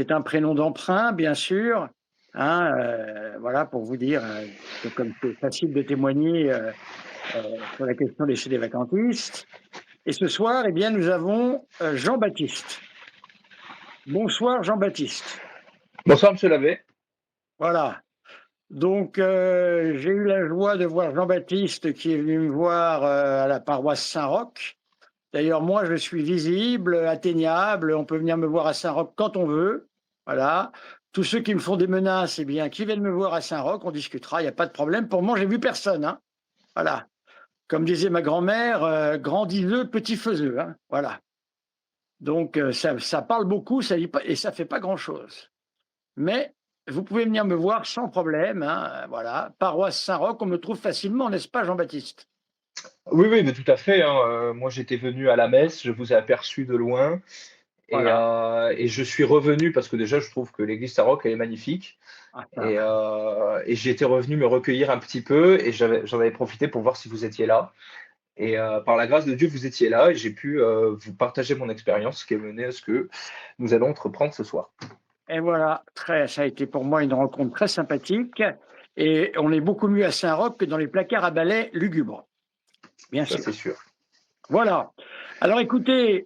c'est un prénom d'emprunt, bien sûr, hein, voilà, pour vous dire que comme c'est facile de témoigner sur la question des chez des vacantistes. Et ce soir, eh bien, nous avons Jean-Baptiste. Bonsoir, Jean-Baptiste. Bonsoir, Monsieur Labbé. Voilà. Donc, j'ai eu la joie de voir Jean-Baptiste qui est venu me voir à la paroisse Saint-Roch. D'ailleurs, moi, je suis visible, atteignable. On peut venir me voir à Saint-Roch quand on veut. Voilà. Tous ceux qui me font des menaces, eh bien, qui viennent me voir à Saint-Roch, on discutera, il n'y a pas de problème. Pour moi, j'ai vu personne, hein. Voilà. Comme disait ma grand-mère, grand diseux, petit faiseux, hein. Voilà. Donc, ça parle beaucoup, ça dit pas, et ça fait pas grand-chose. Mais vous pouvez venir me voir sans problème, hein, voilà. Paroisse Saint-Roch, on me trouve facilement, n'est-ce pas, Jean-Baptiste? Oui, oui, mais tout à fait, hein. Moi, j'étais venu à la messe, je vous ai aperçu de loin Voilà. et je suis revenu parce que déjà, je trouve que l'église Saint-Roch, elle est magnifique. Ah, Et j'étais revenu me recueillir un petit peu et j'en avais profité pour voir si vous étiez là. Et par la grâce de Dieu, vous étiez là et j'ai pu vous partager mon expérience qui est menée à ce que nous allons entreprendre ce soir. et voilà, ça a été pour moi une rencontre très sympathique. Et on est beaucoup mieux à Saint-Roch que dans les placards à balai lugubres, bien Ça, sûr. c'est sûr. Voilà. Alors écoutez,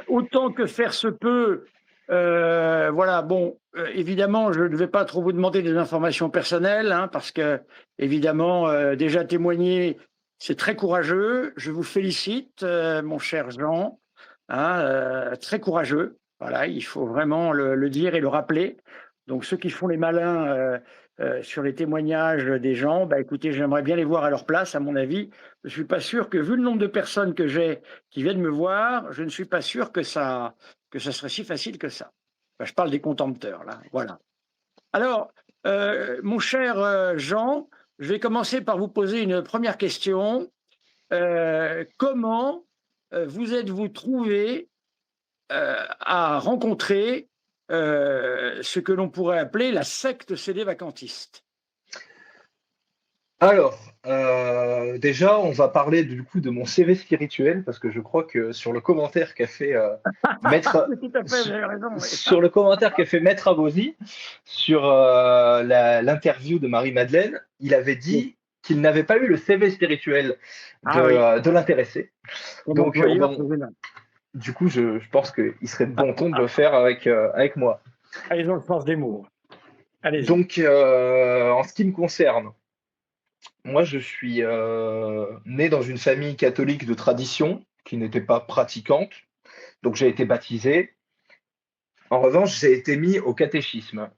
autant que faire se peut, voilà, bon, évidemment, je ne vais pas trop vous demander des informations personnelles, hein, parce que, évidemment, déjà témoigner, c'est très courageux. Je vous félicite, mon cher Jean, hein, très courageux. Voilà, il faut vraiment le dire et le rappeler. Donc ceux qui font les malins sur les témoignages des gens, bah, écoutez, j'aimerais bien les voir à leur place, à mon avis. Je ne suis pas sûr que, vu le nombre de personnes que j'ai qui viennent me voir, je ne suis pas sûr que ça serait si facile que ça. Enfin, je parle des contempteurs, là. Voilà. Alors, mon cher Jean, je vais commencer par vous poser une première question. Comment vous êtes-vous trouvé à rencontrer ce que l'on pourrait appeler la secte CD vacantiste? Alors, déjà, on va parler du coup de mon CV spirituel parce que je crois que sur le commentaire qu'a fait Maître Tout à fait, vous su- avez raison. Oui. sur le commentaire qu'a fait Maître Abosi sur l'interview de Marie-Madeleine, il avait dit qu'il n'avait pas eu le CV spirituel Ah oui, de l'intéressé. comme Donc, employeur, bon, c'est gênant. du coup, je pense qu'il serait de bon ton de le faire avec moi. Allez dans le sens des mots. Allez-y. Donc, en ce qui me concerne, moi, je suis né dans une famille catholique de tradition qui n'était pas pratiquante, donc j'ai été baptisé. En revanche, j'ai été mis au catéchisme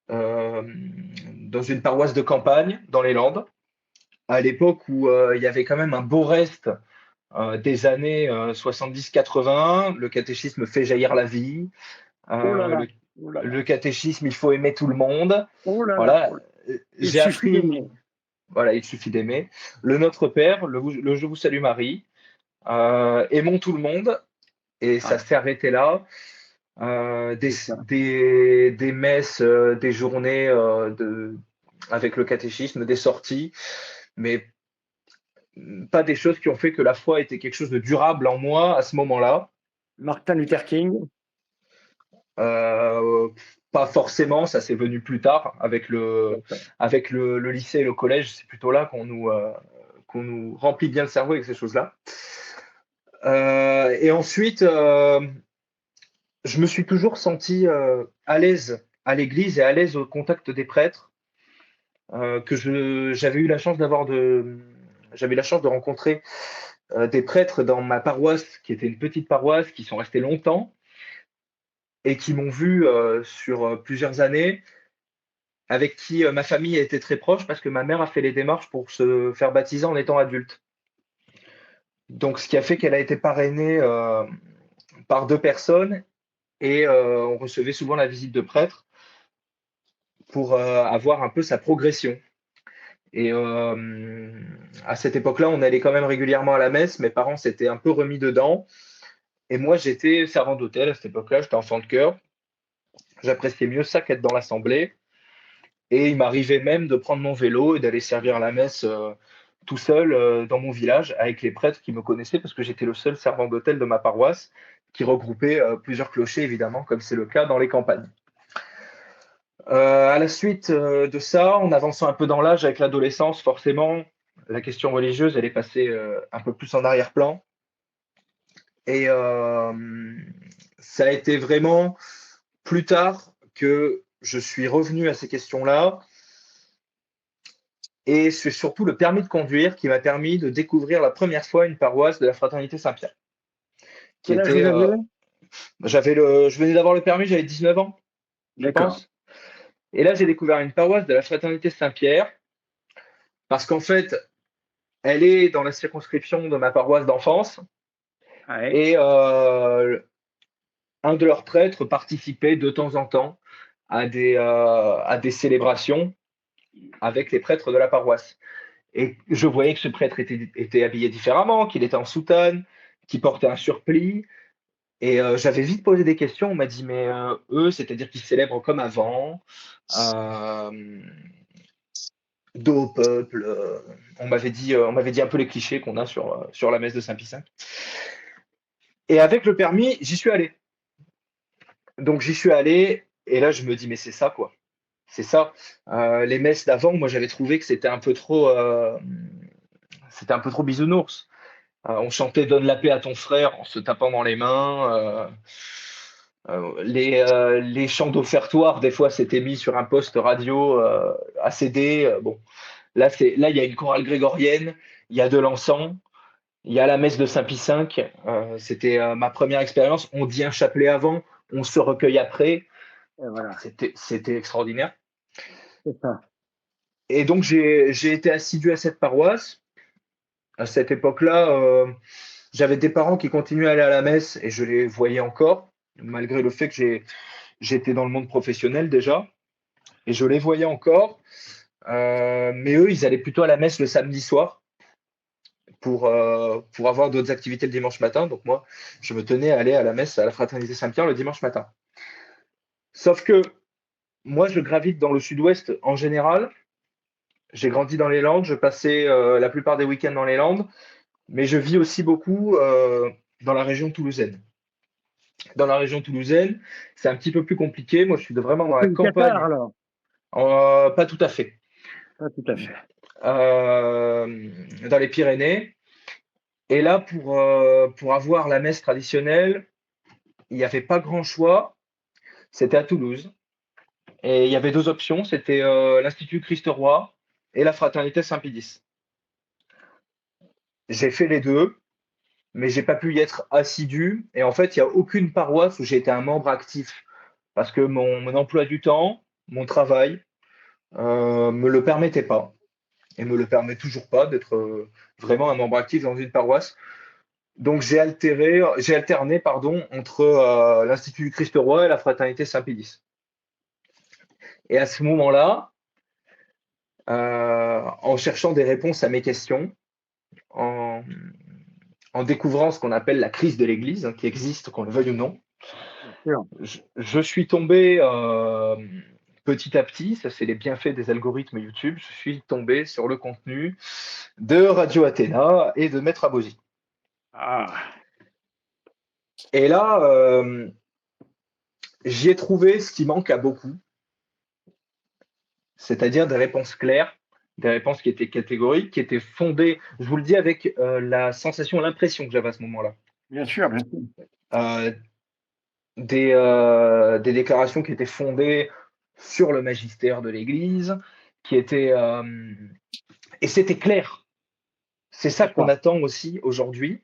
euh, dans une paroisse de campagne dans les Landes, à l'époque où il y avait quand même un beau reste des années 70-80. Le catéchisme fait jaillir la vie. Oh là Euh, là, le, oh là là, le catéchisme, il faut aimer tout le monde. oh là là, Voilà, oh là. Il j'ai suffit appris. d'aimer. Voilà, il suffit d'aimer. Le Notre Père, le Je vous salue Marie, aimons tout le monde, et Ah, ça s'est arrêté là. c'est ça. Des messes, des journées avec le catéchisme, des sorties, mais pas des choses qui ont fait que la foi était quelque chose de durable en moi à ce moment-là. Martin Luther King. Euh, Pas forcément, ça c'est venu plus tard D'accord. avec le lycée et le collège. C'est plutôt là qu'on nous remplit bien le cerveau avec ces choses-là. Et ensuite, je me suis toujours senti à l'aise à l'église et à l'aise au contact des prêtres, j'avais eu la chance j'avais la chance de rencontrer des prêtres dans ma paroisse, qui était une petite paroisse, qui sont restés longtemps et qui m'ont vu sur plusieurs années, avec qui ma famille a été très proche parce que ma mère a fait les démarches pour se faire baptiser en étant adulte. Donc, ce qui a fait qu'elle a été parrainée par deux personnes et on recevait souvent la visite de prêtres pour avoir un peu sa progression. Et à cette époque-là, on allait quand même régulièrement à la messe. Mes parents s'étaient un peu remis dedans. Et moi, j'étais servant d'hôtel à cette époque-là. J'étais enfant de chœur. J'appréciais mieux ça qu'être dans l'assemblée. Et il m'arrivait même de prendre mon vélo et d'aller servir la messe tout seul dans mon village avec les prêtres qui me connaissaient parce que j'étais le seul servant d'hôtel de ma paroisse qui regroupait plusieurs clochers, évidemment, comme c'est le cas dans les campagnes. À la suite de ça, en avançant un peu dans l'âge avec l'adolescence, forcément, la question religieuse, elle est passée un peu plus en arrière-plan. Et ça a été vraiment plus tard que je suis revenu à ces questions-là. Et c'est surtout le permis de conduire qui m'a permis de découvrir la première fois une paroisse de la Fraternité Saint-Pierre. Quel âge vous avez? Je venais d'avoir le permis, j'avais 19 ans, je pense. Et là, j'ai découvert une paroisse de la Fraternité Saint-Pierre parce qu'en fait, elle est dans la circonscription de ma paroisse d'enfance. Ouais. Et un de leurs prêtres participait de temps en temps à des célébrations avec les prêtres de la paroisse. Et je voyais que ce prêtre était habillé différemment, qu'il était en soutane, qu'il portait un surplis. Et j'avais vite posé des questions. On m'a dit, mais eux, c'est-à-dire qu'ils célèbrent comme avant, dos au peuple. On m'avait dit un peu les clichés qu'on a sur la messe de Saint-Pie V. Et avec le permis, j'y suis allé. Donc j'y suis allé, et là je me dis, mais c'est ça quoi. C'est ça. Les messes d'avant, moi j'avais trouvé que c'était un peu trop bisounours. On chantait Donne la paix à ton frère en se tapant dans les mains. Les chants d'offertoire, des fois, c'était mis sur un poste radio à CD. Bon, là, il y a une chorale grégorienne, il y a de l'encens, il y a la messe de Saint-Pie V. C'était ma première expérience. On dit un chapelet avant, on se recueille après. Voilà. C'était extraordinaire. C'est ça. Et donc, j'ai été assidu à cette paroisse. À cette époque-là, j'avais des parents qui continuaient à aller à la messe et je les voyais encore, malgré le fait que j'étais dans le monde professionnel déjà. Et je les voyais encore. Mais eux, ils allaient plutôt à la messe le samedi soir pour avoir d'autres activités le dimanche matin. Donc moi, je me tenais à aller à la messe à la Fraternité Saint-Pierre le dimanche matin. Sauf que moi, je gravite dans le sud-ouest en général. J'ai grandi dans les Landes, je passais la plupart des week-ends dans les Landes, mais je vis aussi beaucoup dans la région toulousaine. Dans la région toulousaine, c'est un petit peu plus compliqué. Moi, je suis vraiment dans C'est la le Qatar, campagne. alors? Pas tout à fait. Pas tout à fait. Dans les Pyrénées. Et là, pour avoir la messe traditionnelle, il n'y avait pas grand choix. C'était à Toulouse. Et il y avait deux options. C'était l'Institut Christ-Roi et la Fraternité Saint-Pédis. J'ai fait les deux, mais j'ai pas pu y être assidu. Et en fait, il n'y a aucune paroisse où j'ai été un membre actif. Parce que mon emploi du temps, mon travail, me le permettait pas. Et me le permet toujours pas d'être vraiment un membre actif dans une paroisse. Donc j'ai alterné entre l'Institut du Christ-Roi et la Fraternité Saint-Pédis. Et à ce moment-là, en cherchant des réponses à mes questions, en découvrant ce qu'on appelle la crise de l'Église, hein, qui existe, qu'on le veuille ou non, je suis tombé petit à petit, ça c'est les bienfaits des algorithmes YouTube, je suis tombé sur le contenu de Radio Athéna et de Maître Abosi. Ah. Et là, j'y ai trouvé ce qui manque à beaucoup, c'est-à-dire des réponses claires, des réponses qui étaient catégoriques, qui étaient fondées, je vous le dis avec la sensation, l'impression que j'avais à ce moment-là. Bien sûr, bien sûr. Des déclarations qui étaient fondées sur le magistère de l'Église, qui étaient et c'était clair. C'est ça qu'on attend aussi aujourd'hui,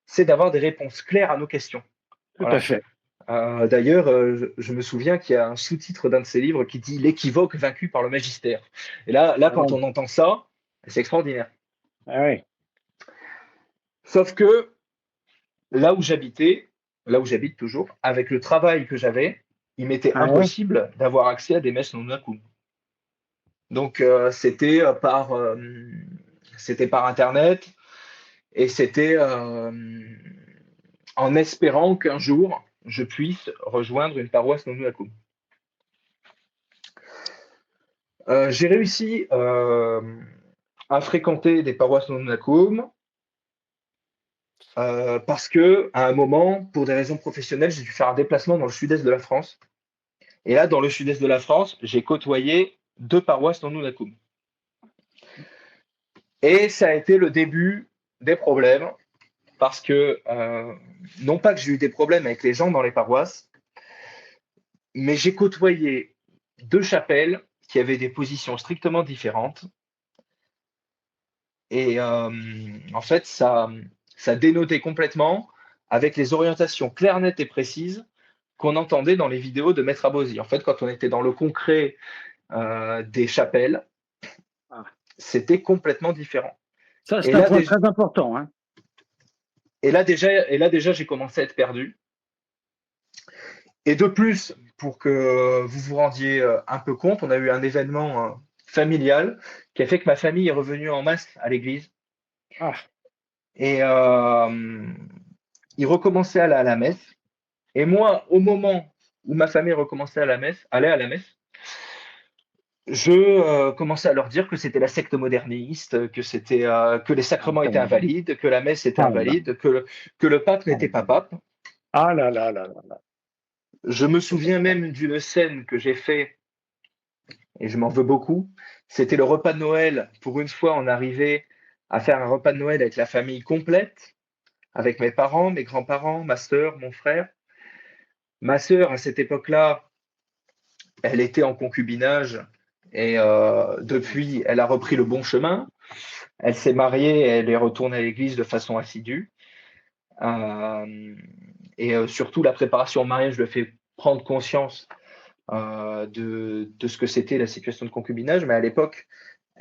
c'est d'avoir des réponses claires à nos questions. Tout à fait. D'ailleurs, je me souviens qu'il y a un sous-titre d'un de ses livres qui dit l'équivoque vaincu par le magistère. Et là, quand on entend ça, c'est extraordinaire. Ah oui. Sauf que là où j'habite toujours, avec le travail que j'avais, il m'était impossible d'avoir accès à des messes non acum. Donc c'était par internet et c'était en espérant qu'un jour je puisse rejoindre une paroisse non acum. J'ai réussi à fréquenter des paroisses non acum parce que à un moment, pour des raisons professionnelles, j'ai dû faire un déplacement dans le sud-est de la France. Et là, dans le sud-est de la France, j'ai côtoyé deux paroisses non Nunnakum. Et ça a été le début des problèmes, parce que, non pas que j'ai eu des problèmes avec les gens dans les paroisses, mais j'ai côtoyé deux chapelles qui avaient des positions strictement différentes. Et en fait, ça dénotait complètement avec les orientations claires, nettes et précises qu'on entendait dans les vidéos de Maître Abosi. En fait, quand on était dans le concret des chapelles, Ah. c'était complètement différent. Ça, Et c'est un là, point déjà, très important, hein. j'ai commencé à être perdu. Et de plus, pour que vous vous rendiez un peu compte, on a eu un événement familial qui a fait que ma famille est revenue en masse à l'église. Ah, Et ils recommençaient à aller à la messe. Et moi, au moment où ma famille recommençait allait à la messe, je commençais à leur dire que c'était la secte moderniste, que les sacrements étaient invalides, que la messe était ah là, invalide, que le pape ah n'était pas là, pape. ah là là là là là. Je me souviens même d'une scène que j'ai fait, et je m'en veux beaucoup. C'était le repas de Noël. Pour une fois, on arrivait à faire un repas de Noël avec la famille complète, avec mes parents, mes grands-parents, ma sœur, mon frère. Ma sœur, à cette époque-là, elle était en concubinage et depuis, elle a repris le bon chemin. Elle s'est mariée, elle est retournée à l'église de façon assidue. Euh, et surtout, la préparation au mariage lui fait prendre conscience de ce que c'était la situation de concubinage. Mais à l'époque,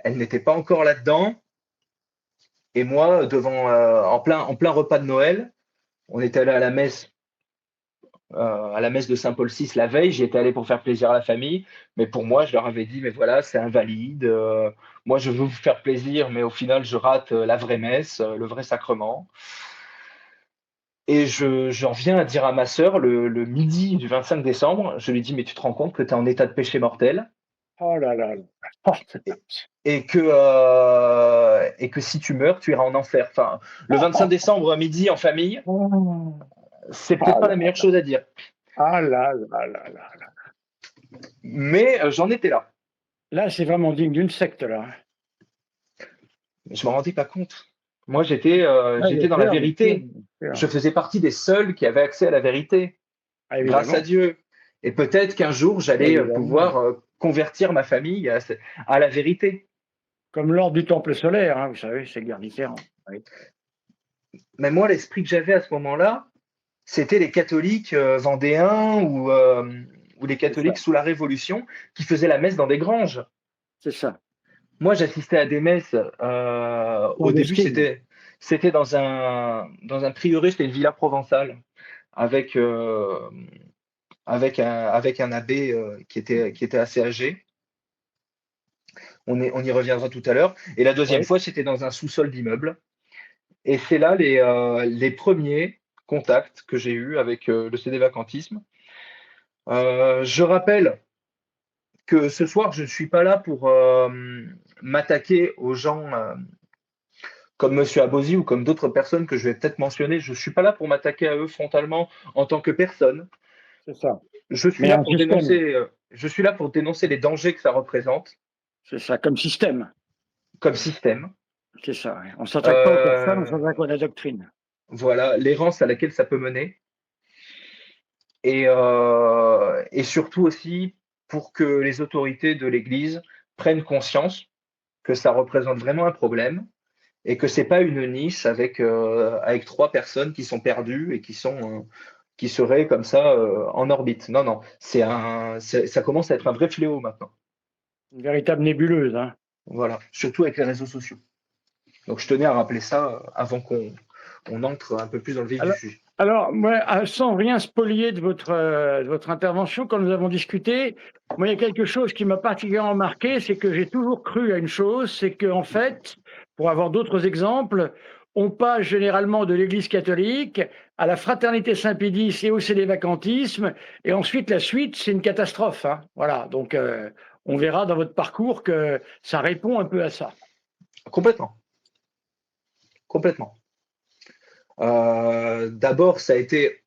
elle n'était pas encore là-dedans. Et moi, en plein repas de Noël, on était allé à la messe de Saint-Paul VI la veille. J'y étais allé pour faire plaisir à la famille. Mais pour moi, je leur avais dit, mais voilà, c'est invalide. Moi, je veux vous faire plaisir, mais au final, je rate la vraie messe, le vrai sacrement. Et j'en viens à dire à ma sœur le midi du 25 décembre, je lui dis, mais tu te rends compte que tu es en état de péché mortel Oh là là là. Oh, et, et que si tu meurs, tu iras en enfer. Enfin, le oh, 25 décembre, midi, en famille, oh, c'est peut-être oh pas là la meilleure chose à dire. ah là là là là là. Mais j'en étais là. Là, c'est vraiment digne d'une secte, là. Je m'en rendais pas compte. Moi, Ouais, j'étais dans la bien sûr, vérité. bien Je sûr. faisais partie des seuls qui avaient accès à la vérité, Ah, grâce à évidemment, Dieu. Et peut-être qu'un jour, j'allais évidemment. pouvoir convertir ma famille à la vérité. Comme l'ordre du temple solaire, hein, vous savez, c'est guère différent. Oui. Mais moi, l'esprit que j'avais à ce moment-là, c'était les catholiques vendéens ou les C'est ça, catholiques sous la Révolution qui faisaient la messe dans des granges. c'est ça. Moi, j'assistais à des messes. Au début, Clandestine. c'était dans un prieuré, c'était une villa provençale avec, avec un abbé qui était assez âgé. On y reviendra tout à l'heure. Et la deuxième Oui. fois, c'était dans un sous-sol d'immeuble. Et c'est là les premiers contacts que j'ai eus avec le CD Vacantisme. Je rappelle que ce soir, je ne suis pas là pour m'attaquer aux gens comme Monsieur Abosi ou comme d'autres personnes que je vais peut-être mentionner. Je ne suis pas là pour m'attaquer à eux frontalement en tant que personne. C'est ça. Je suis Mais là un pour système, je suis là pour dénoncer les dangers que ça représente c'est ça, comme système. comme système. C'est ça. Oui. On ne s'attaque pas aux personnes, on Euh, s'attaque à la doctrine. voilà, l'errance à laquelle ça peut mener. Et surtout aussi pour que les autorités de l'Église prennent conscience que ça représente vraiment un problème et que c'est pas une niche avec trois personnes qui sont perdues et qui seraient comme ça en orbite. Non, non, ça commence à être un vrai fléau maintenant. Une véritable nébuleuse, hein. Voilà, surtout avec les réseaux sociaux. Donc je tenais à rappeler ça avant on entre un peu plus dans le vif du Alors, sujet. alors, moi, sans rien spolier de votre intervention, quand nous avons discuté, moi, il y a quelque chose qui m'a particulièrement marqué, c'est que j'ai toujours cru à une chose, c'est qu'en fait, pour avoir d'autres exemples, on passe généralement de l'Église catholique à la fraternité Saint-Pédis et au célévacantisme, et ensuite la suite, c'est une catastrophe, hein. Voilà, donc on verra dans votre parcours que ça répond un peu à ça. Complètement, complètement. D'abord, ça a été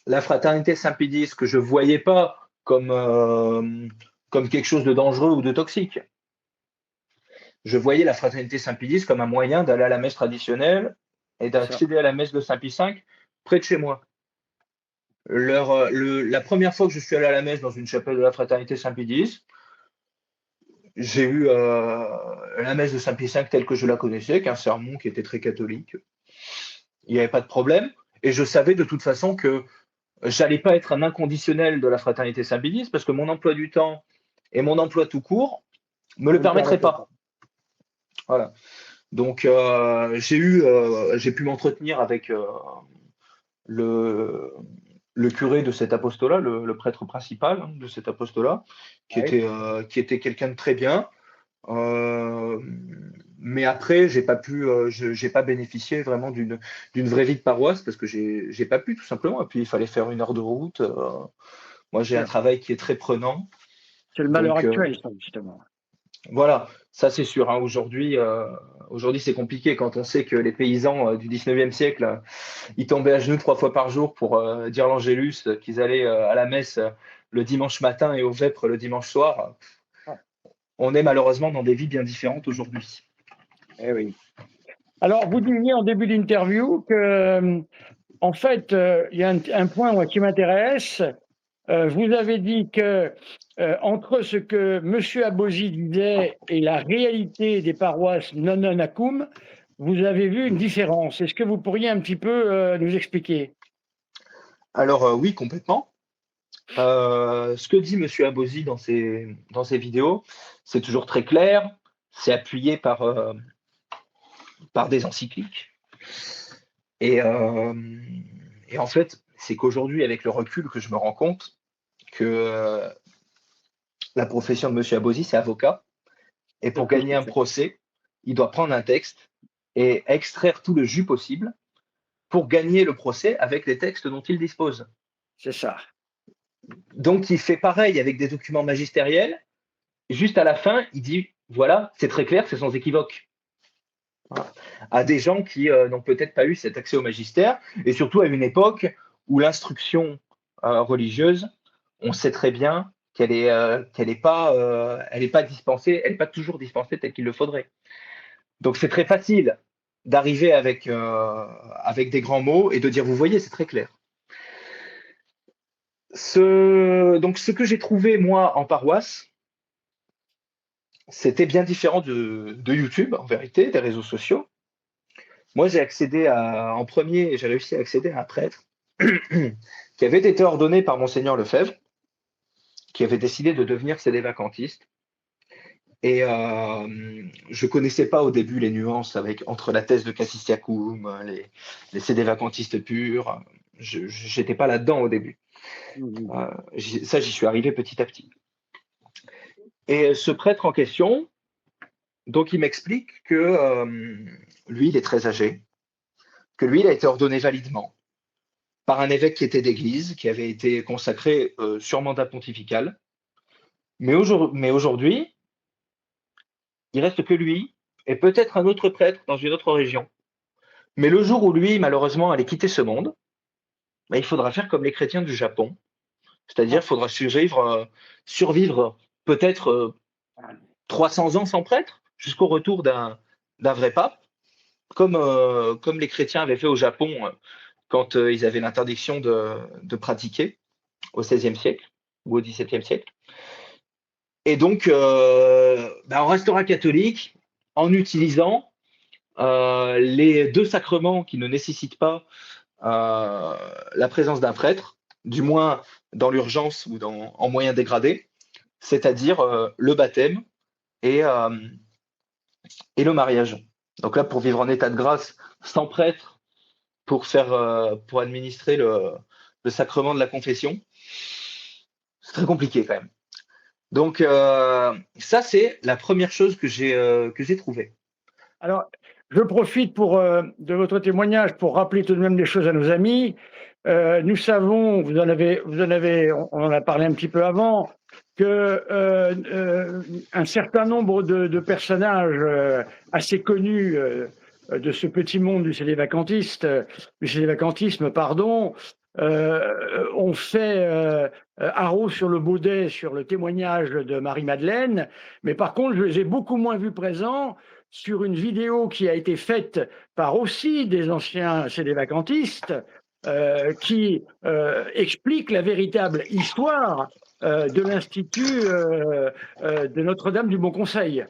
la fraternité Saint-Pédis que je voyais pas comme quelque chose de dangereux ou de toxique. Je voyais la fraternité Saint-Pédis comme un moyen d'aller à la messe traditionnelle et Ça. d'accéder à la messe de Saint-Pie V près de chez moi. La première fois que je suis allé à la messe dans une chapelle de la fraternité Saint-Pédis, j'ai eu la messe de Saint-Pie V telle que je la connaissais, avec un sermon qui était très catholique. Il n'y avait pas de problème. Et je savais de toute façon que j'allais pas être un inconditionnel de la fraternité Saint-Pédis parce que mon emploi du temps et mon emploi tout court me le Vous le permettraient permettez pas. pas. Voilà. Donc j'ai pu m'entretenir avec le, le curé de cet apostolat, le prêtre principal de cet apostolat, Oui. qui était quelqu'un de très bien. Euh, mais après, j'ai pas bénéficié vraiment d'une vraie vie de paroisse parce que j'ai pas pu tout simplement. Et puis il fallait faire 1 heure de route. Moi, j'ai un travail qui est très prenant, C'est le malheur donc actuel, ça, justement. voilà, ça c'est sûr. Hein. Aujourd'hui, c'est compliqué quand on sait que les paysans du 19e siècle, ils tombaient à genoux 3 fois par jour pour dire l'Angélus, qu'ils allaient à la messe le dimanche matin et au vêpres le dimanche soir. Ah, On est malheureusement dans des vies bien différentes aujourd'hui. eh oui. Alors, vous disiez en début d'interview que, en fait, il y a un point moi, qui m'intéresse. Vous avez dit que entre ce que M. Abosi disait et la réalité des paroisses non acum, vous avez vu une différence. Est-ce que vous pourriez un petit peu nous expliquer? Alors oui, complètement. Ce que dit Monsieur Abosi dans ses vidéos, c'est toujours très clair, c'est appuyé par des encycliques. Et, euh, et en fait, c'est qu'aujourd'hui, avec le recul, que je me rends compte que la profession de Monsieur Abosi, c'est avocat. Et C'est pour tout ce gagner qu'il un fait. procès, il doit prendre un texte et extraire tout le jus possible pour gagner le procès avec les textes dont il dispose. C'est ça. Donc, il fait pareil avec des documents magistériels. Juste à la fin, il dit voilà, c'est très clair, c'est sans équivoque. Voilà. À des gens qui n'ont peut-être pas eu cet accès au magistère, et surtout à une époque où l'instruction religieuse, on sait très bien elle est pas dispensée, elle n'est pas toujours dispensée telle qu'il le faudrait. Donc c'est très facile d'arriver avec des grands mots et de dire vous voyez, c'est très clair. Donc ce que j'ai trouvé moi en paroisse, c'était bien différent de YouTube, en vérité, des réseaux sociaux. Moi, en premier, j'ai réussi à accéder à un prêtre qui avait été ordonné par Monseigneur Lefebvre, qui avait décidé de devenir sédévacantiste. Et je connaissais pas au début les nuances entre la thèse de Cassistiacum, les sédévacantistes purs. Je n'étais pas là-dedans au début. Mhm. Ça, j'y suis arrivé petit à petit. Et ce prêtre en question, donc il m'explique que lui, il est très âgé, que lui, il a été ordonné validement par un évêque qui était d'église, qui avait été consacré sur mandat pontifical. Mais aujourd'hui, il reste que lui et peut-être un autre prêtre dans une autre région. Mais le jour où lui, malheureusement, allait quitter ce monde, bah, il faudra faire comme les chrétiens du Japon, c'est-à-dire Ah, il faudra survivre peut-être 300 ans sans prêtre, jusqu'au retour d'un vrai pape, comme les chrétiens avaient fait au Japon quand ils avaient l'interdiction de pratiquer au XVIe siècle ou au XVIIe siècle. Et donc, on restera catholique en utilisant les deux sacrements qui ne nécessitent pas la présence d'un prêtre, du moins dans l'urgence ou en moyen dégradé, c'est-à-dire le baptême et, euh, et le mariage. Donc là, pour vivre en état de grâce sans prêtre, pour administrer le sacrement de la confession, c'est très compliqué quand même. Donc ça, c'est la première chose que j'ai trouvée. alors, je profite de votre témoignage pour rappeler tout de même des choses à nos amis. Nous savons, on en a parlé un petit peu avant, que un certain nombre de personnages assez connus de ce petit monde du sédévacantisme, pardon, on fait haro sur le baudet sur le témoignage de Marie-Madeleine, mais par contre, je les ai beaucoup moins vus présents sur une vidéo qui a été faite par aussi des anciens sédévacantistes qui explique la véritable histoire de l'Institut de Notre-Dame du Bon Conseil.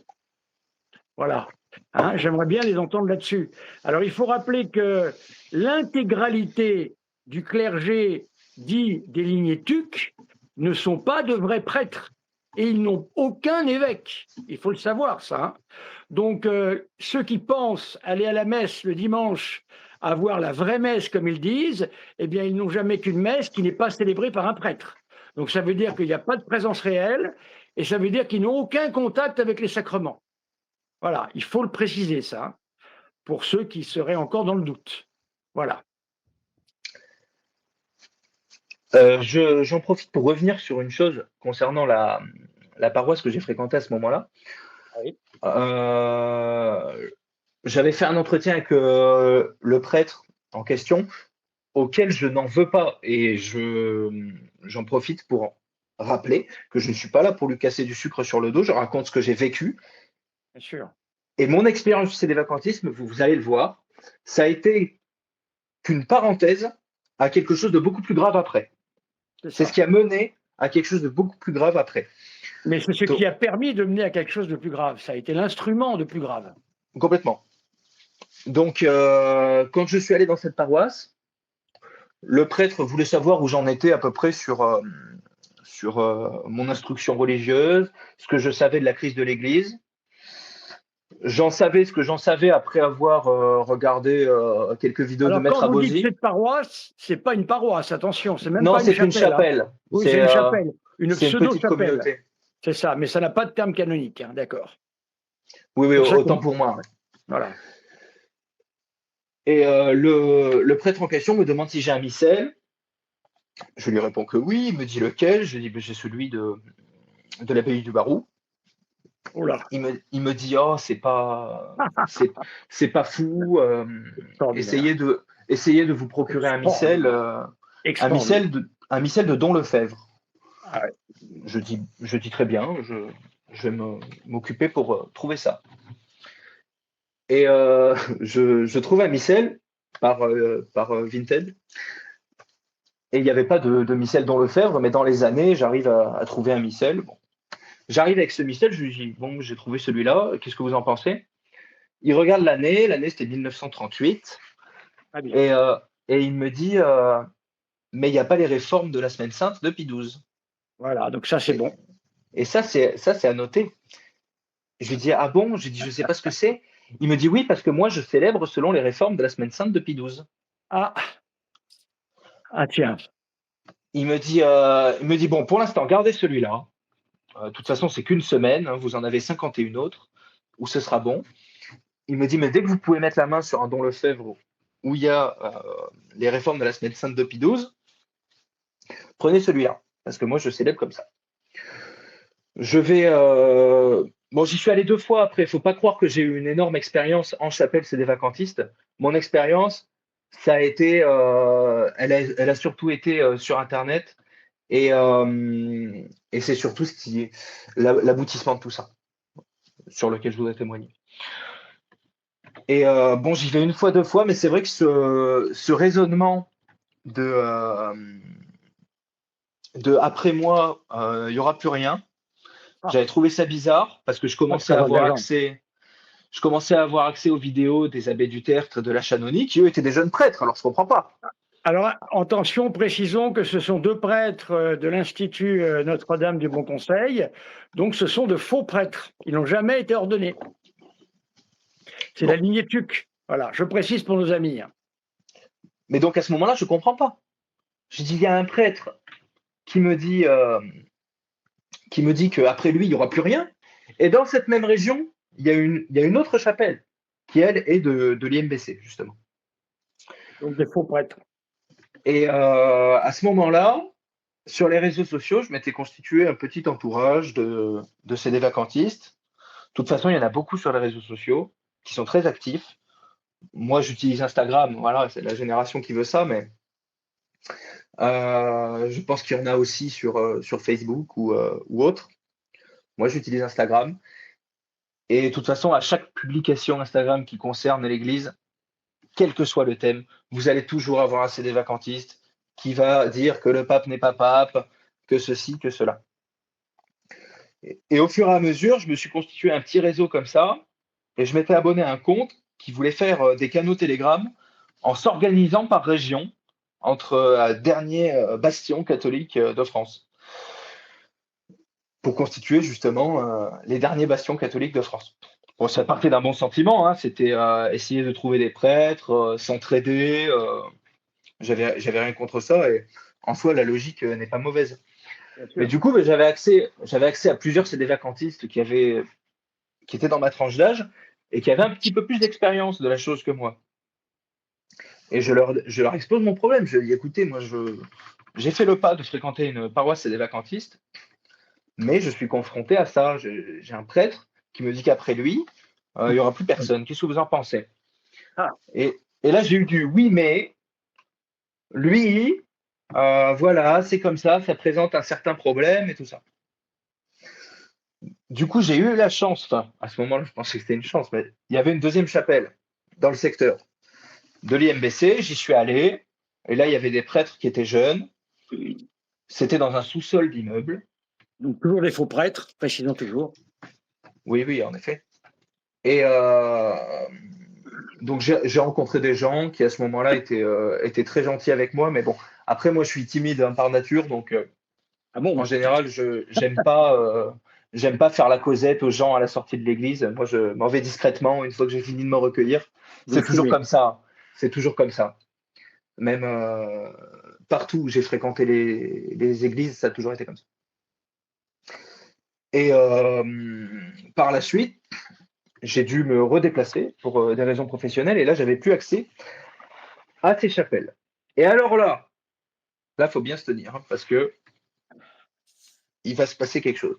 Voilà. Hein, j'aimerais bien les entendre là-dessus. Alors, il faut rappeler que l'intégralité du clergé dit des lignées tuques ne sont pas de vrais prêtres et ils n'ont aucun évêque. Il faut le savoir, ça. Hein. Donc, ceux qui pensent aller à la messe le dimanche, avoir la vraie messe, comme ils disent, eh bien, ils n'ont jamais qu'une messe qui n'est pas célébrée par un prêtre. Donc, ça veut dire qu'il n'y a pas de présence réelle et ça veut dire qu'ils n'ont aucun contact avec les sacrements. Voilà, il faut le préciser, ça, pour ceux qui seraient encore dans le doute. Voilà. J'en profite pour revenir sur une chose concernant la paroisse que j'ai fréquentée à ce moment-là. Oui. J'avais fait un entretien avec le prêtre en question, auquel je n'en veux pas, et j'en profite pour rappeler que je ne suis pas là pour lui casser du sucre sur le dos, je raconte ce que j'ai vécu. Bien sûr. Et mon expérience du sédévacantisme, vous allez le voir, ça a été qu'une parenthèse à quelque chose de beaucoup plus grave après. C'est ce qui a mené à quelque chose de beaucoup plus grave après. Mais c'est ce qui a permis de mener à quelque chose de plus grave. Ça a été l'instrument de plus grave. Complètement. Donc, quand je suis allé dans cette paroisse, le prêtre voulait savoir où j'en étais à peu près sur mon instruction religieuse, ce que je savais de la crise de l'Église. J'en savais ce que j'en savais après avoir regardé quelques vidéos alors, de Maître quand vous dites Abosi. cette paroisse, c'est pas une paroisse, attention, c'est même Non, pas c'est une chapelle. chapelle. Oui, c'est une chapelle, une c'est une petite pseudo-chapelle. communauté. C'est ça, mais ça n'a pas de terme canonique, hein, d'accord. Oui, autant pour moi. Ouais. Voilà. Et le prêtre en question me demande si j'ai un missel. Je lui réponds que oui. Il me dit lequel. Je lui dis j'ai celui de l'abbaye du Barou. Oula. Il me dit oh c'est pas fou. Essayez de vous procurer un missel de Don Lefebvre. Ah ouais. Je dis très bien. Je vais m'occuper pour trouver ça. Et je trouve un missel par Vinted. Et il n'y avait pas de missel Don Lefebvre, mais dans les années, j'arrive à trouver un missel. Bon. J'arrive avec ce missel, je lui dis bon, j'ai trouvé celui-là, qu'est-ce que vous en pensez? Il regarde l'année c'était 1938. Ah bien. Et il me dit mais il n'y a pas les réformes de la Semaine Sainte de Pie XII. Voilà, donc ça c'est bon. Et ça c'est à noter. Je lui dis ah bon? Je dis je ne sais pas ce que c'est. Il me dit oui, parce que moi je célèbre selon les réformes de la Semaine Sainte de Pie XII. Ah tiens. Il me dit bon, pour l'instant, gardez celui-là. De toute façon, c'est qu'une semaine, hein, vous en avez 51 autres, où ce sera bon. Il me dit, mais dès que vous pouvez mettre la main sur un Don Lefebvre où il y a les réformes de la Semaine Sainte de Pie XII, prenez celui-là, parce que moi, je célèbre comme ça. Je vais... Bon, j'y suis allé 2 fois après. Il ne faut pas croire que j'ai eu une énorme expérience en chapelle sédévacantiste. Mon expérience, ça a été... elle a surtout été sur Internet. Et c'est surtout ce qui est l'aboutissement de tout ça, sur lequel je voudrais témoigner. Et bon, j'y vais 1 fois, 2 fois, mais c'est vrai que ce raisonnement de après moi, il n'y aura plus rien. J'avais trouvé ça bizarre parce que je commençais à avoir accès aux vidéos des abbés du Tertre, de la Chanonie, qui eux étaient des jeunes prêtres, alors je ne comprends pas. Alors, attention, précisons que ce sont 2 prêtres de l'Institut Notre-Dame du Bon Conseil. Donc, ce sont de faux prêtres. Ils n'ont jamais été ordonnés. C'est la lignée tuque. Voilà, je précise pour nos amis. Mais donc, à ce moment-là, je ne comprends pas. Je dis, il y a un prêtre qui me dit qu'après lui, il n'y aura plus rien. Et dans cette même région, il y a une autre chapelle qui, elle, est de l'IMBC, justement. Donc, des faux prêtres. Et à ce moment-là, sur les réseaux sociaux, je m'étais constitué un petit entourage de sédévacantistes. De toute façon, il y en a beaucoup sur les réseaux sociaux qui sont très actifs. moi, j'utilise Instagram. Voilà, c'est la génération qui veut ça, mais je pense qu'il y en a aussi sur Facebook ou autre. Moi, j'utilise Instagram. Et de toute façon, à chaque publication Instagram qui concerne l'Église, quel que soit le thème, vous allez toujours avoir un CD vacantiste qui va dire que le pape n'est pas pape, que ceci, que cela. Et au fur et à mesure, je me suis constitué un petit réseau comme ça, et je m'étais abonné à un compte qui voulait faire des canaux Telegram en s'organisant par région entre derniers bastions catholiques de France, pour constituer justement les derniers bastions catholiques de France. Bon, ça partait d'un bon sentiment, hein, c'était essayer de trouver des prêtres, s'entraider. J'avais rien contre ça, et en soi, la logique n'est pas mauvaise. Bien Mais sûr. du coup, j'avais accès à plusieurs CD vacantistes qui étaient dans ma tranche d'âge et qui avaient un petit peu plus d'expérience de la chose que moi. Et je leur expose mon problème. Je dis, écoutez, moi, j'ai fait le pas de fréquenter une paroisse CD vacantiste, mais je suis confronté à ça. J'ai un prêtre qui me dit qu'après lui, il n'y aura plus personne. Qu'est-ce que vous en pensez? Ah, Et là, j'ai eu du oui, mais lui, voilà, c'est comme ça présente un certain problème et tout ça. Du coup, j'ai eu la chance, enfin, à ce moment-là, je pensais que c'était une chance, mais il y avait une deuxième chapelle dans le secteur de l'IMBC. J'y suis allé, et là, il y avait des prêtres qui étaient jeunes. C'était dans un sous-sol d'immeuble. donc toujours des faux prêtres, précisons toujours. Oui, oui, en effet. Et donc, j'ai rencontré des gens qui, à ce moment-là, étaient très gentils avec moi, mais bon, après, moi, je suis timide hein, par nature, donc Ah en bon? général, j'aime pas faire la causette aux gens à la sortie de l'église. Moi, je m'en vais discrètement une fois que j'ai fini de me recueillir. Vous C'est toujours fuyez. comme ça. C'est toujours comme ça. Même partout où j'ai fréquenté les églises, ça a toujours été comme ça. Et par la suite, j'ai dû me redéplacer pour des raisons professionnelles. Et là, j'avais plus accès à ces chapelles. Et alors là, faut bien se tenir hein, parce que il va se passer quelque chose.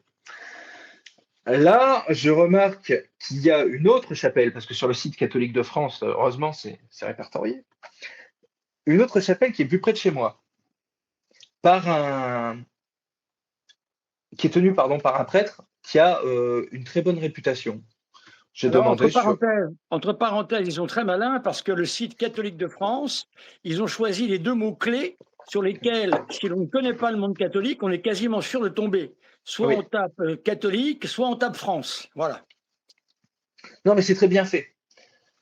Là, je remarque qu'il y a une autre chapelle, parce que sur le site catholique de France, heureusement, c'est répertorié. Une autre chapelle qui est plus près de chez moi, par un, qui est tenue pardon, par un prêtre qui a une très bonne réputation. J'ai Alors, demandé sur. entre parenthèses, ils sont très malins parce que le site catholique de France, ils ont choisi les deux mots-clés sur lesquels, si l'on ne connaît pas le monde catholique, on est quasiment sûr de tomber. Soit on Oui. tape catholique, soit on tape France. Voilà. Non, mais c'est très bien fait.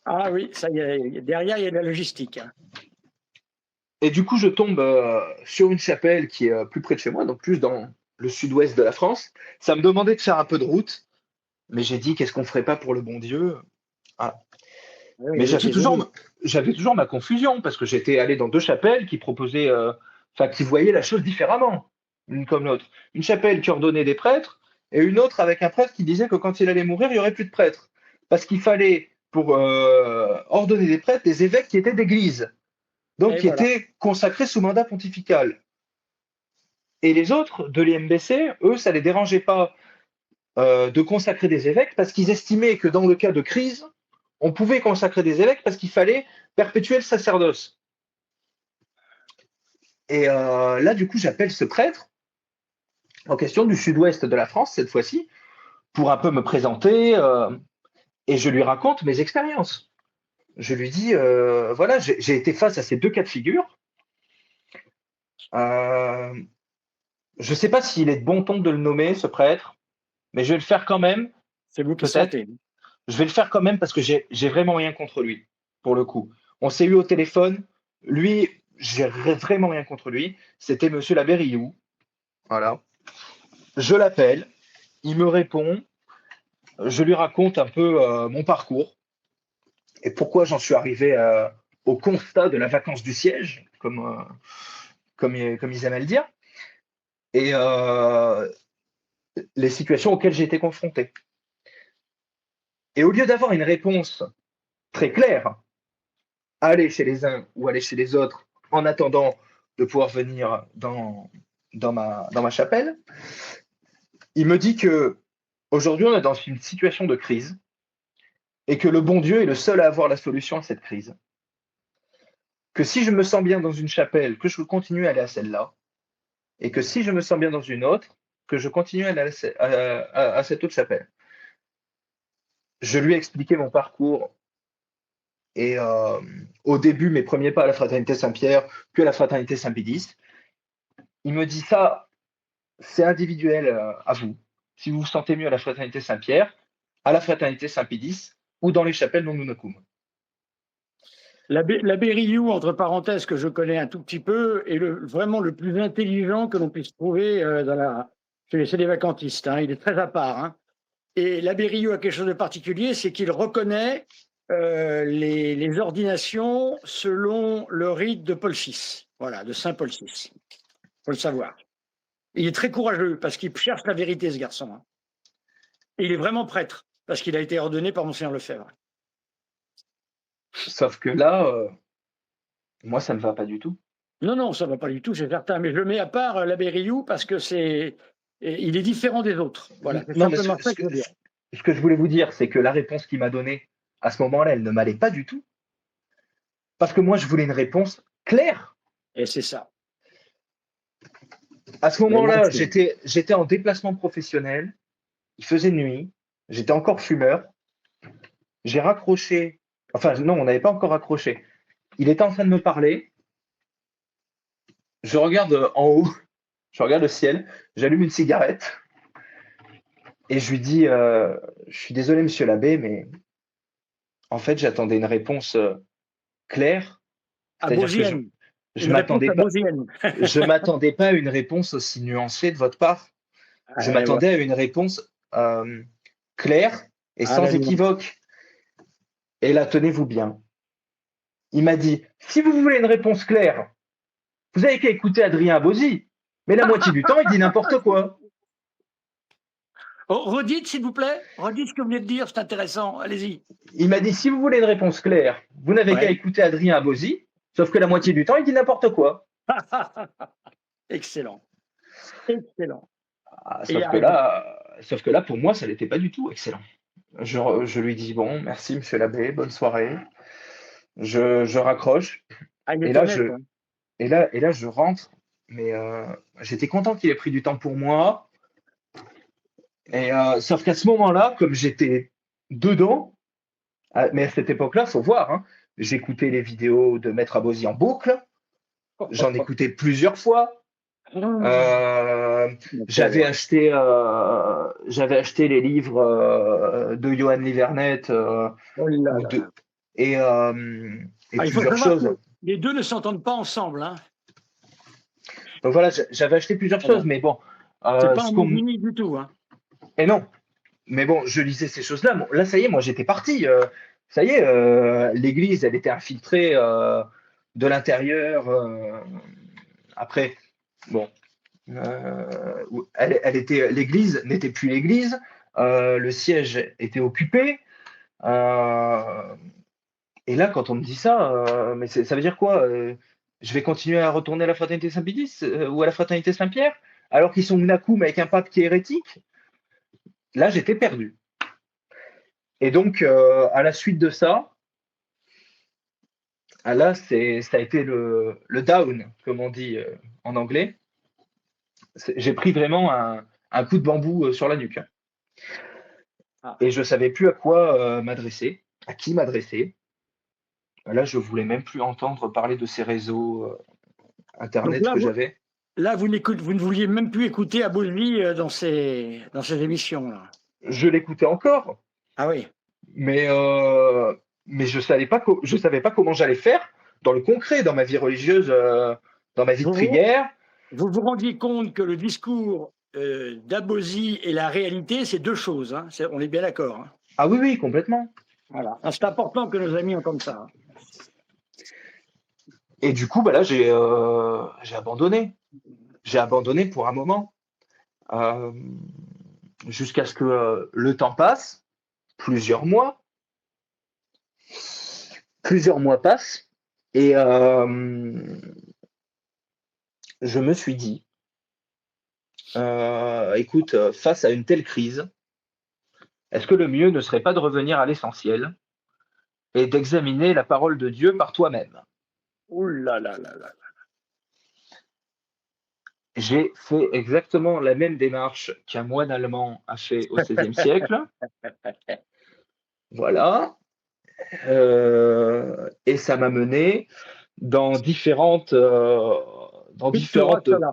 Ah oui, ça y est, derrière, il y a de la logistique. Hein. Et du coup, je tombe sur une chapelle qui est plus près de chez moi, donc plus dans le sud-ouest de la France. Ça me demandait de faire un peu de route, mais j'ai dit, qu'est-ce qu'on ferait pas pour le bon Dieu? Voilà. Oui, Mais vous étiez venu. j'avais toujours ma confusion parce que j'étais allé dans deux chapelles qui proposaient, enfin, qui voyaient la chose différemment, l'une comme l'autre. Une chapelle qui ordonnait des prêtres et une autre avec un prêtre qui disait que quand il allait mourir, il n'y aurait plus de prêtres. Parce qu'il fallait, pour ordonner des prêtres, des évêques qui étaient d'église, donc Et qui voilà. étaient consacrés sous mandat pontifical. Et les autres de l'IMBC, eux, ça ne les dérangeait pas de consacrer des évêques parce qu'ils estimaient que dans le cas de crise, on pouvait consacrer des évêques parce qu'il fallait perpétuer le sacerdoce. Et là, du coup, j'appelle ce prêtre en question du sud-ouest de la France, cette fois-ci, pour un peu me présenter et je lui raconte mes expériences. Je lui dis, voilà, j'ai été face à ces deux cas de figure. Euh, je ne sais pas s'il est de bon ton de le nommer, ce prêtre, mais je vais le faire quand même, C'est vous qui peut-être. sentez. Je vais le faire quand même parce que j'ai vraiment rien contre lui, pour le coup. On s'est eu au téléphone. Lui, j'ai vraiment rien contre lui. C'était Monsieur Labérillou. Voilà. Je l'appelle. Il me répond. Je lui raconte un peu mon parcours et pourquoi j'en suis arrivé au constat de la vacance du siège, comme ils aiment à le dire, et les situations auxquelles j'ai été confronté. Et au lieu d'avoir une réponse très claire, aller chez les uns ou aller chez les autres en attendant de pouvoir venir dans ma chapelle, il me dit que aujourd'hui on est dans une situation de crise et que le bon Dieu est le seul à avoir la solution à cette crise. Que si je me sens bien dans une chapelle, que je continue à aller à celle-là, et que si je me sens bien dans une autre, que je continue à aller à cette autre chapelle. Je lui ai expliqué mon parcours et au début, mes premiers pas à la fraternité Saint-Pierre, puis à la fraternité Saint-Pédis. Il me dit ça, c'est individuel à vous. Si vous vous sentez mieux à la fraternité Saint-Pierre, à la fraternité Saint-Pédis ou dans les chapelles non Nunakum. L'abbé Rioux, entre parenthèses, que je connais un tout petit peu, est vraiment le plus intelligent que l'on puisse trouver chez les vacantistes. Hein. Il est très à part. Hein. Et l'abbé Rioux a quelque chose de particulier, c'est qu'il reconnaît les ordinations selon le rite de Paul VI, voilà, de Saint Paul VI. Il faut le savoir. Il est très courageux parce qu'il cherche la vérité, ce garçon. Hein. Et il est vraiment prêtre parce qu'il a été ordonné par Monseigneur Lefebvre. Sauf que là, moi, ça ne me va pas du tout. Non, non, ça ne va pas du tout, c'est certain. Mais je mets à part l'abbé Rioux parce que il est différent des autres. Voilà, c'est non, simplement ça que je veux dire. Ce que je voulais vous dire, c'est que la réponse qu'il m'a donnée à ce moment-là, elle ne m'allait pas du tout. Parce que moi, je voulais une réponse claire. Et c'est ça. À ce moment-là, j'étais en déplacement professionnel. Il faisait nuit. J'étais encore fumeur. J'ai raccroché. Enfin, non, on n'avait pas encore raccroché. Il était en train de me parler. Je regarde en haut. Je regarde le ciel. J'allume une cigarette. Et je lui dis, je suis désolé, monsieur l'abbé, mais en fait, j'attendais une réponse claire. C'est-à-dire que je m'attendais pas à une réponse aussi nuancée de votre part. Je m'attendais à une réponse claire et sans équivoque. Et là, tenez-vous bien. Il m'a dit, si vous voulez une réponse claire, vous avez qu'à écouter Adrien Abosi. Mais la moitié du temps, il dit n'importe quoi. Oh, redites, s'il vous plaît. Redites ce que vous venez de dire, c'est intéressant. Allez-y. Il m'a dit, si vous voulez une réponse claire, vous n'avez qu'à écouter Adrien Abosi. Sauf que la moitié du temps, il dit n'importe quoi. Excellent. Excellent. Sauf que là, pour moi, ça n'était pas du tout excellent. Je lui dis, bon, merci, monsieur l'abbé, bonne soirée. Je raccroche. Et là, je rentre. Mais j'étais content qu'il ait pris du temps pour moi. Et sauf qu'à ce moment-là, comme j'étais dedans, mais à cette époque-là, il faut voir, hein, j'écoutais les vidéos de Maître Abosi en boucle. J'en écoutais plusieurs fois. J'avais acheté les livres de Johan Livernet et plusieurs choses. Les deux ne s'entendent pas ensemble. Hein. Donc voilà, j'avais acheté plusieurs choses, mais bon. C'est pas un mini du tout. Hein. Et non. Mais bon, je lisais ces choses-là. Bon, là, ça y est, moi, j'étais parti. Ça y est, l'église, elle était infiltrée de l'intérieur. Après, bon, l'église n'était plus l'église. Le siège était occupé. Et là, quand on me dit ça, mais ça veut dire quoi je vais continuer à retourner à la fraternité Saint-Pédis ou à la fraternité Saint-Pierre alors qu'ils sont Nakoum avec un pape qui est hérétique. Là, j'étais perdu. Et donc, à la suite de ça, là, ça a été le down, comme on dit en anglais. J'ai pris vraiment un coup de bambou sur la nuque. Et je ne savais plus à quoi m'adresser, à qui m'adresser. Là, je ne voulais même plus entendre parler de ces réseaux Internet que j'avais. Là, vous ne vouliez même plus écouter Abosi dans ces émissions. Là. Je l'écoutais encore. Ah oui. Mais je savais pas comment j'allais faire dans le concret, dans ma vie religieuse, dans ma vie de prière. Vous vous rendiez compte que le discours d'Abosi et la réalité, c'est deux choses. Hein. On est bien d'accord. Hein. Ah oui, oui, complètement. Voilà. C'est important que nos amis ont comme ça. Hein. Et du coup, là, j'ai abandonné. J'ai abandonné pour un moment. Jusqu'à ce que le temps passe. Plusieurs mois passent. Et je me suis dit, écoute, face à une telle crise, est-ce que le mieux ne serait pas de revenir à l'essentiel et d'examiner la parole de Dieu par toi-même. Ouh là là là là. J'ai fait exactement la même démarche qu'un moine allemand a fait au XVIe siècle. Voilà. Et ça m'a mené dans différentes, dans Cultura différentes, Sala.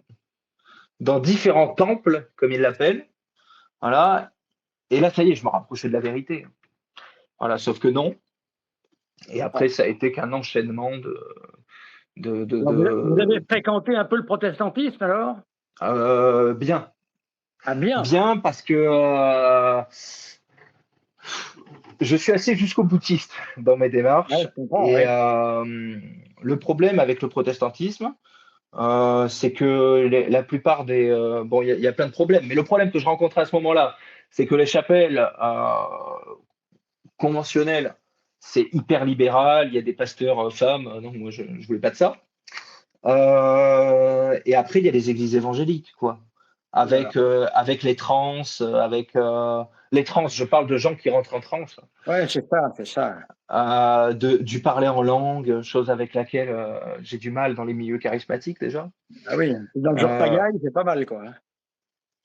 dans différents temples, comme ils l'appellent. Voilà. Et là, ça y est, je me rapprochais de la vérité. Voilà, sauf que non. Et après, ça a été qu'un enchaînement de, de, Alors, vous avez de, fréquenté un peu le protestantisme alors? bien, Ah bien. bien parce que je suis assez jusqu'au boutiste dans mes Ouais, démarches. je comprends, Et ouais. le problème avec le protestantisme, c'est que la plupart des... bon, il y a plein de problèmes, mais le problème que je rencontrais à ce moment-là, c'est que les chapelles conventionnelles, c'est hyper libéral, il y a des pasteurs femmes, non, moi je voulais pas de ça. Et après, il y a les églises évangéliques, quoi. Voilà. Avec les trans, les trans, je parle de gens qui rentrent en transe, Ouais, c'est ça, c'est ça. du parler en langue, chose avec laquelle j'ai du mal dans les milieux charismatiques déjà. Ah oui, dans le genre Euh, pagaille, c'est pas mal, quoi, hein.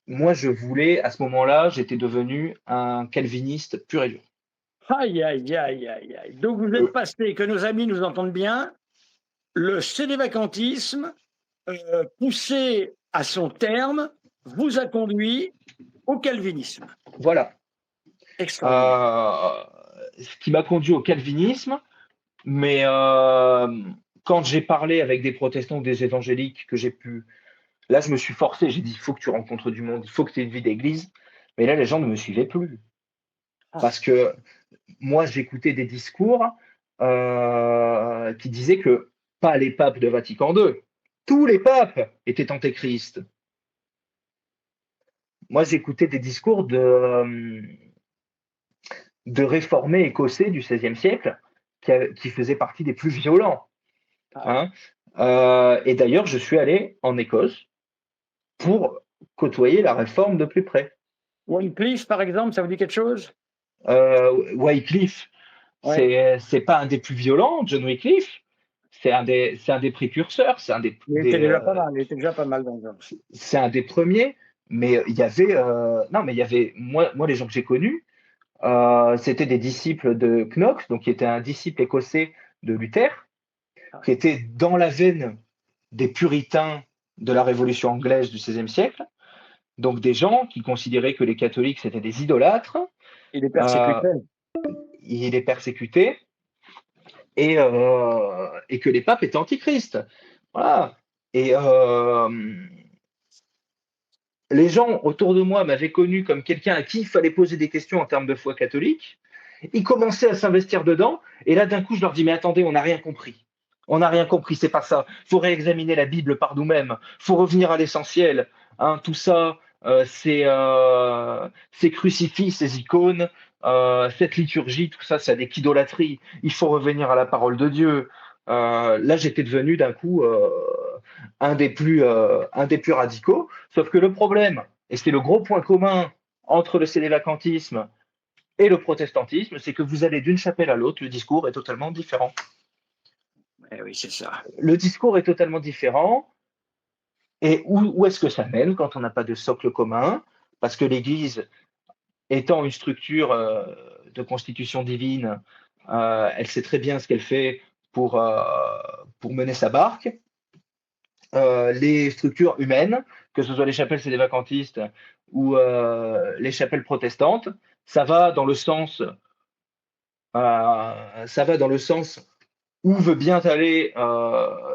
Moi, je voulais, à ce moment-là, j'étais devenu un calviniste pur et dur. Aïe, aïe, aïe, aïe, aïe. Donc vous êtes Euh, passé, que nos amis nous entendent bien, le sédévacantisme, poussé à son terme, vous a conduit au calvinisme. voilà. Extraordinaire. Euh, Ce qui m'a conduit au calvinisme, mais quand j'ai parlé avec des protestants ou des évangéliques que j'ai pu. Là, je me suis forcé, j'ai dit, il faut que tu rencontres du monde, il faut que tu aies une vie d'église. Mais là, les gens ne me suivaient plus. Ah, Parce que moi, j'écoutais des discours qui disaient que pas les papes de Vatican II, tous les papes étaient antéchrist. Moi, j'écoutais des discours de réformés écossais du XVIe siècle qui faisaient partie des plus violents. ah oui. Hein. Et d'ailleurs, je suis allé en Écosse pour côtoyer la réforme de plus près. Wycliffe, par exemple, ça vous dit quelque chose? Wycliffe, Ouais. c'est pas un des plus violents, John Wycliffe, c'est un des précurseurs, Il était déjà pas mal dans le genre. c'est un des premiers, mais il y avait, non, mais il y avait, moi les gens que j'ai connus, c'était des disciples de Knox, donc qui était un disciple écossais de Luther, Ah qui était dans la veine des puritains de la Révolution anglaise du XVIe siècle, donc des gens qui considéraient que les catholiques c'était des idolâtres, il est euh, persécuté. il les persécutait, et que les papes étaient antichristes. Voilà. Et les gens autour de moi m'avaient connu comme quelqu'un à qui il fallait poser des questions en termes de foi catholique. Ils commençaient à s'investir dedans, et là d'un coup je leur dis mais attendez, on n'a rien compris. On n'a rien compris, c'est pas ça. Il faut réexaminer la Bible par nous-mêmes. Il faut revenir à l'essentiel. Hein, tout ça, ces crucifix, ces icônes, cette liturgie, tout ça, c'est des idolâtries. Il faut revenir à la parole de Dieu. Là, j'étais devenu d'un coup un des plus radicaux. Sauf que le problème, et c'est le gros point commun entre le sédévacantisme et le protestantisme, c'est que vous allez d'une chapelle à l'autre, le discours est totalement différent. Eh oui, c'est ça. Le discours est totalement différent. Et où est-ce que ça mène quand on n'a pas de socle commun? Parce que l'Église, étant une structure de constitution divine, elle sait très bien ce qu'elle fait pour, euh, pour mener sa barque. Les structures humaines, que ce soit les chapelles sédévacantistes ou les chapelles protestantes, ça va dans le sens, ça va dans le sens où veut bien aller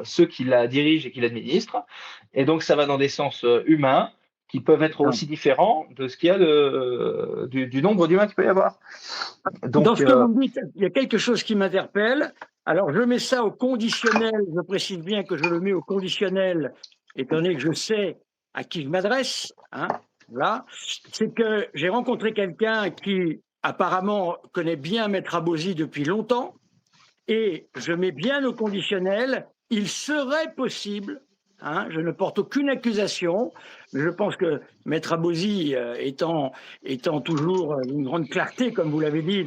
ceux qui la dirigent et qui l'administrent. Et donc, ça va dans des sens humains qui peuvent être Non. aussi différents de ce qu'il y a du nombre d'humains qu'il peut y avoir. Dans Donc, ce que vous me dites, il y a quelque chose qui m'interpelle. Alors, je mets ça au conditionnel. Je précise bien que je le mets au conditionnel, étant donné que je sais à qui je m'adresse. Hein, là, c'est que j'ai rencontré quelqu'un qui apparemment connaît bien Maître Abosi depuis longtemps, et je mets bien au conditionnel. Il serait possible. Hein, je ne porte aucune accusation, mais je pense que Maître Abosi, étant toujours d'une grande clarté, comme vous l'avez dit,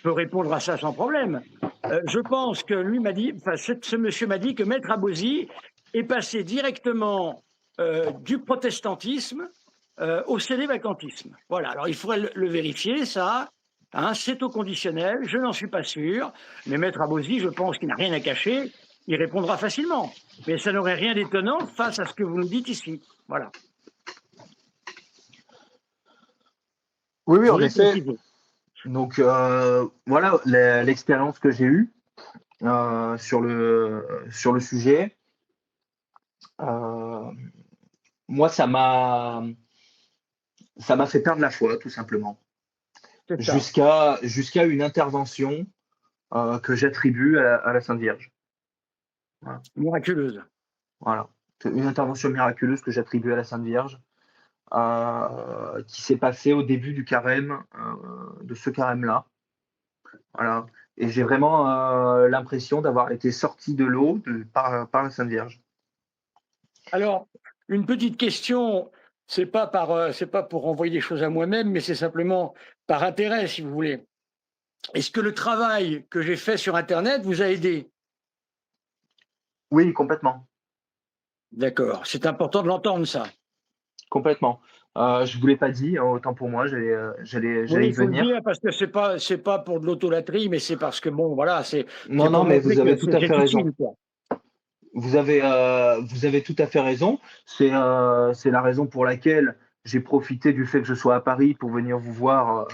peut répondre à ça sans problème. Je pense que lui m'a dit, enfin, ce monsieur m'a dit que Maître Abosi est passé directement du protestantisme au sédévacantisme. Voilà, alors il faudrait le vérifier, ça. Hein, c'est au conditionnel, je n'en suis pas sûr. Mais Maître Abosi, je pense qu'il n'a rien à cacher, il répondra facilement. Mais ça n'aurait rien d'étonnant face à ce que vous nous dites ici. Voilà. Oui, oui, Je en voudrais effet. préciser. Donc voilà l'expérience que j'ai eue sur le sujet. Euh, Moi, ça m'a fait perdre la foi, tout simplement, C'est ça, jusqu'à une intervention que j'attribue à la Sainte Vierge. Voilà. miraculeuse. Voilà. Une intervention miraculeuse que j'attribue à la Sainte Vierge, qui s'est passée au début du carême, de ce carême-là. Voilà. Et j'ai vraiment l'impression d'avoir été sorti de l'eau par la Sainte Vierge. Alors, une petite question, c'est pas pour renvoyer les choses à moi-même, mais c'est simplement par intérêt, si vous voulez. Est-ce que le travail que j'ai fait sur Internet vous a aidé? Oui, complètement. D'accord, c'est important de l'entendre, ça. Complètement. Je ne vous l'ai pas dit, hein, autant pour moi, j'allais Oui, y il faut le dire venir. parce que c'est pas pour de l'autolatrie, mais c'est parce que bon, voilà, c'est Non, non, pour mais montrer vous que avez tout à c'est fait raison. utile, quoi. Vous avez tout à fait raison. C'est la raison pour laquelle j'ai profité du fait que je sois à Paris pour venir vous voir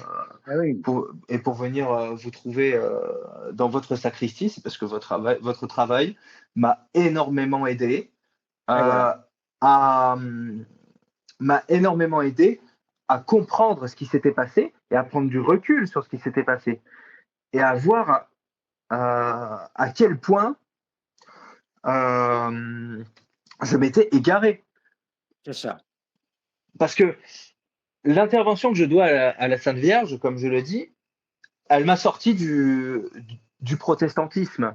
Ah oui, et pour venir vous trouver dans votre sacristie. C'est parce que votre travail m'a énormément aidé et voilà, euh, à, m'a énormément aidé à comprendre ce qui s'était passé et à prendre du recul sur ce qui s'était passé et à voir à quel point euh, je m'étais égaré. c'est ça. Parce que l'intervention que je dois à la Sainte Vierge, comme je le dis, elle m'a sorti du protestantisme.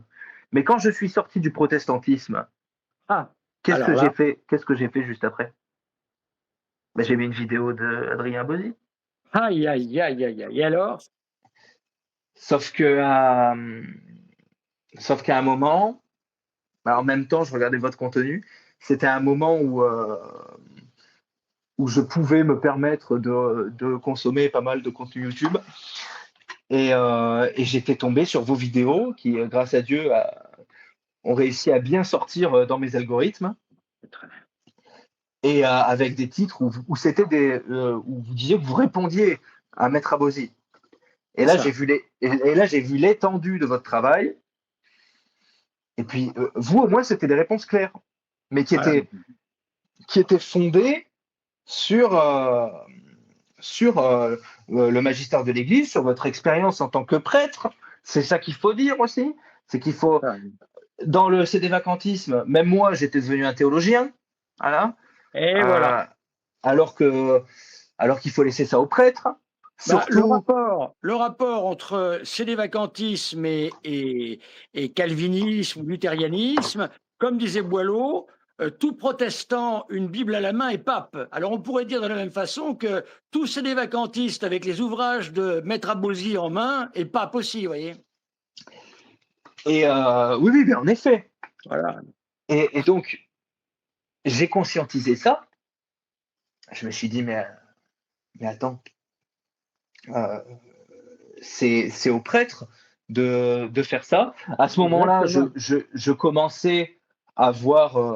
Mais quand je suis sorti du protestantisme, Ah, qu'est-ce que alors j'ai là, fait Qu'est-ce que j'ai fait juste après? Ben, j'ai vu une vidéo d'Adrien Bozzi. aïe, aïe, aïe, aïe, aïe. Et alors? Sauf que, sauf qu'à un moment, bah, en même temps, je regardais votre contenu. C'était un moment où je pouvais me permettre de consommer pas mal de contenu YouTube. Et j'étais tombé sur vos vidéos qui, grâce à Dieu, ont réussi à bien sortir dans mes algorithmes. Et avec des titres où c'était où vous disiez que vous répondiez à Maître Abosi. Et C'est là, j'ai ça. vu et là, j'ai vu l'étendue de votre travail. Et puis, vous, au moins, c'était des réponses claires, mais qui Voilà. étaient, qui étaient fondées sur, le magistère de l'Église, sur votre expérience en tant que prêtre. C'est ça qu'il faut dire aussi. C'est qu'il faut, dans le sédévacantisme, même moi, j'étais devenu un théologien, voilà, Et voilà. euh, alors que, alors qu'il faut laisser ça aux prêtres. Bah, Surtout, le rapport entre sédévacantisme et calvinisme ou luthérianisme, comme disait Boileau, tout protestant, une Bible à la main est pape. Alors on pourrait dire de la même façon que tout sédévacantiste avec les ouvrages de Maître Abosi en main est pape aussi, vous voyez. et oui, oui, mais en effet. Voilà. Et donc, j'ai conscientisé ça. Je me suis dit, mais attends, euh, c'est aux prêtres de faire ça. À ce moment-là, Exactement. je commençais à voir,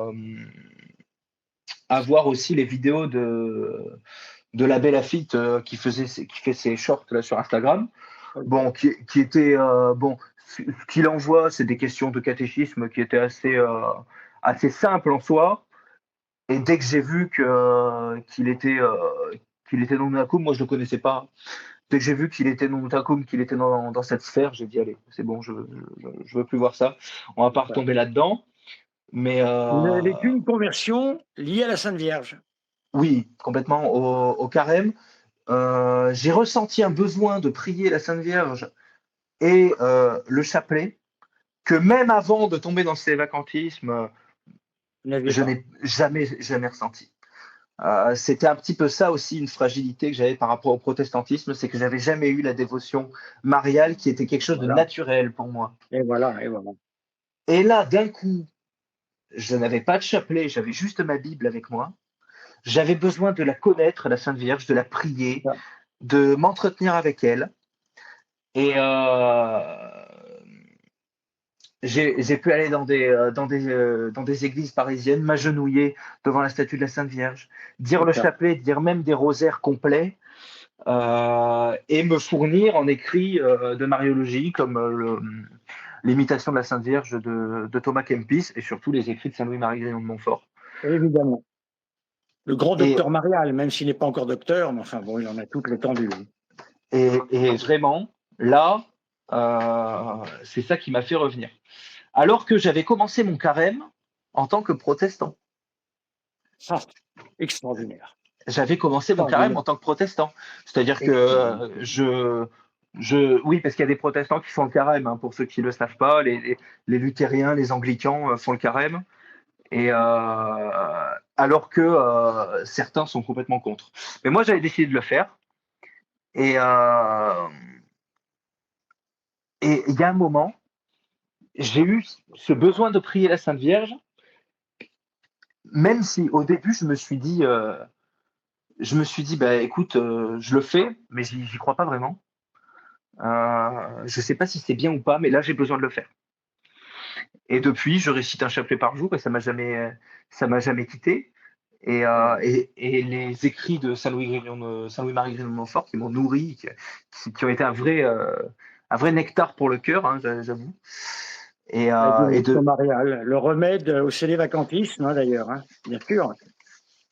aussi les vidéos de l'abbé Laffitte qui fait ses shorts là, sur Instagram. Bon, qui était bon, ce qu'il envoie, c'est des questions de catéchisme qui étaient assez simples en soi. Et dès que j'ai vu qu'il était non Nacum, moi je le connaissais pas. Dès que j'ai vu qu'il était non Nacum, qu'il était dans cette sphère, j'ai dit allez, c'est bon, je veux plus voir ça. On va pas retomber là-dedans. Mais Vous n'avez vécu une conversion liée à la Sainte Vierge. oui, complètement au carême. J'ai ressenti un besoin de prier la Sainte Vierge et le chapelet que même avant de tomber dans ces vacantismes, Vous n'aviez je pas. n'ai jamais ressenti. C'était un petit peu ça aussi, une fragilité que j'avais par rapport au protestantisme, c'est que j'avais jamais eu la dévotion mariale qui était quelque chose de Voilà, naturel pour moi. et voilà, et voilà. Et là, d'un coup, je n'avais pas de chapelet, j'avais juste ma Bible avec moi. J'avais besoin de la connaître, la Sainte Vierge, de la prier, Ça, de m'entretenir avec elle. Et j'ai pu aller dans des églises parisiennes, m'agenouiller devant la statue de la Sainte Vierge, dire c'est le ça. chapelet, dire même des rosaires complets, et me fournir en écrit de mariologie, comme l'imitation de la Sainte Vierge de Thomas Kempis, et surtout les écrits de Saint-Louis-Marie Grignon de Montfort. Évidemment. Le grand Et, docteur Marial, même s'il n'est pas encore docteur, mais enfin bon, il en a toute l'étendue. et vraiment, là, c'est ça qui m'a fait revenir. Alors que j'avais commencé mon carême en tant que protestant. Ah, extraordinaire. J'avais commencé mon carême Extraordinaire. en tant que protestant. C'est-à-dire que Extraordinaire. oui, parce qu'il y a des protestants qui font le carême, hein, pour ceux qui ne le savent pas, les luthériens, les anglicans font le carême, et alors que certains sont complètement contre. Mais moi, j'avais décidé de le faire, et il y a un moment, j'ai eu ce besoin de prier la Sainte Vierge, même si au début, je me suis dit, bah, écoute, je le fais, mais j'y crois pas vraiment. Je sais pas si c'est bien ou pas, mais là, j'ai besoin de le faire. Et depuis, je récite un chapelet par jour et ça m'a jamais quitté. Et les écrits de Saint-Louis-Marie Grignon de Montfort qui m'ont nourri, qui ont été un vrai nectar pour le cœur, hein, j'avoue. Et, La et, dévotion de, mariale, le remède au célébacantisme, hein, d'ailleurs, hein, bien sûr.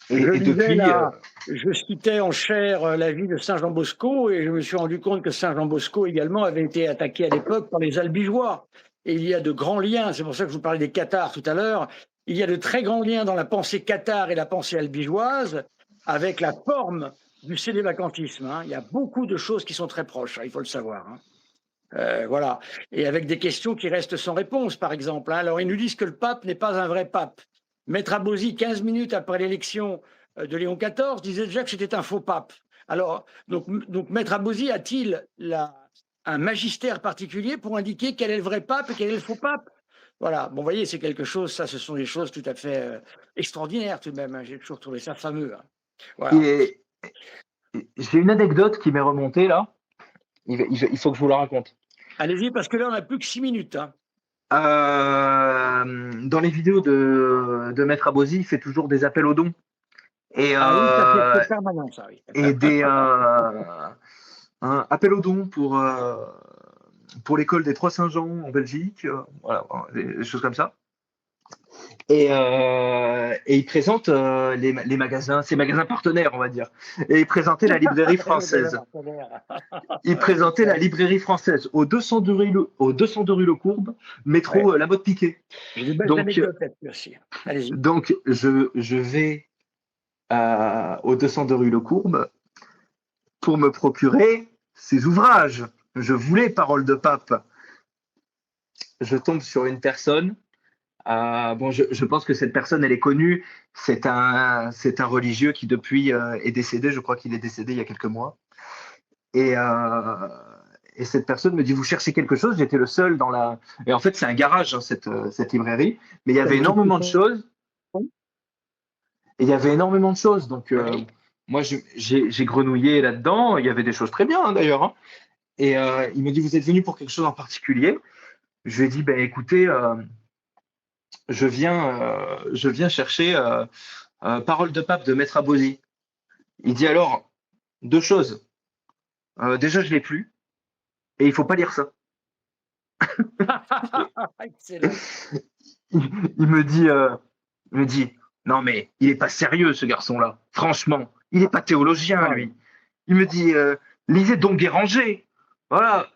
Je et lisais depuis, là, je citais en chair la vie de Saint Jean Bosco et je me suis rendu compte que Saint Jean Bosco également avait été attaqué à l'époque par les Albigeois. Et il y a de grands liens, c'est pour ça que je vous parlais des cathares tout à l'heure, il y a de très grands liens dans la pensée cathare et la pensée albigeoise avec la forme du célébacantisme. Hein. Il y a beaucoup de choses qui sont très proches, hein, il faut le savoir. Hein. Voilà. Et avec des questions qui restent sans réponse, par exemple. Hein. Alors, ils nous disent que le pape n'est pas un vrai pape. Maître Abosi, 15 minutes après l'élection de Léon XIV, disait déjà que c'était un faux pape. Alors, donc Maître Abosi a-t-il un magistère particulier pour indiquer quel est le vrai pape et quel est le faux pape? Voilà. Bon, vous voyez, c'est quelque chose, ça, ce sont des choses tout à fait extraordinaires tout de même. Hein. J'ai toujours trouvé ça fameux. Hein. Voilà. et- j'ai une anecdote qui m'est remontée là. Il faut que je vous la raconte. Allez-y, parce que là, on n'a plus que 6 minutes. Hein. Dans les vidéos de Maître Abosi, il fait toujours des appels aux dons. Et, Ah oui, ça c'est permanent, ça, oui. et des un appel aux dons pour l'école des Trois Saint-Jean en Belgique, voilà, des choses comme ça. Et il présente les magasins, ses magasins partenaires, on va dire. Et il présentait la librairie française. Il présentait la librairie française au 202 rue Le Courbe, métro Ouais. La Motte Piquet. J'ai des belles Donc, anecdotes là-dessus aussi. Allez-y. donc je vais au 202 rue Le Courbe pour me procurer ces ouvrages. Je voulais Parole de Pape. Je tombe sur une personne. Bon, je pense que cette personne, elle est connue. C'est un religieux qui depuis est décédé. Je crois qu'il est décédé il y a quelques mois. Et, euh, et cette personne me dit, vous cherchez quelque chose? J'étais le seul dans la. Et en fait, c'est un garage, hein, cette librairie. Mais il y avait énormément de choses. Et il y avait énormément de choses. Donc, moi, j'ai grenouillé là-dedans. Il y avait des choses très bien, hein, d'ailleurs. Hein. Et il me dit, vous êtes venu pour quelque chose en particulier? Je lui ai dit, ben, écoutez, je viens chercher Parole de Pape de Maître Abosi. Il dit alors, deux choses. Déjà, je l'ai plus. Et il faut pas lire ça. Excellent. Il me dit, non mais il est pas sérieux ce garçon-là. Franchement, il est pas théologien lui. Il me dit, lisez Don Guéranger. Voilà,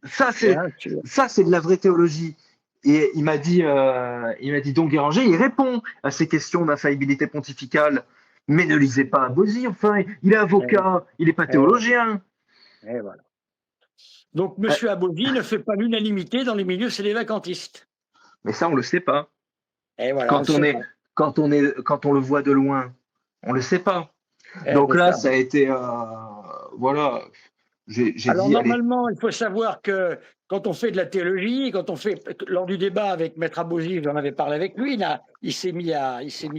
ça c'est de la vraie théologie. Et il m'a dit Don Guéranger, il répond à ces questions d'infaillibilité pontificale. Mais ne lisez pas Abosi, enfin, il est avocat, il n'est pas théologien. Et voilà. Donc, M. Abosi ne fait pas l'unanimité dans les milieux célébacantistes. Mais ça, on le sait pas. Et voilà, Quand on le voit de loin, On le sait pas. Mais Donc là, ça, ça a été, voilà, j'ai alors dit, allez, normalement, il faut savoir que quand on fait de la théologie, quand on fait lors du débat avec Maître Abosi, j'en avais parlé avec lui, là, il s'est mis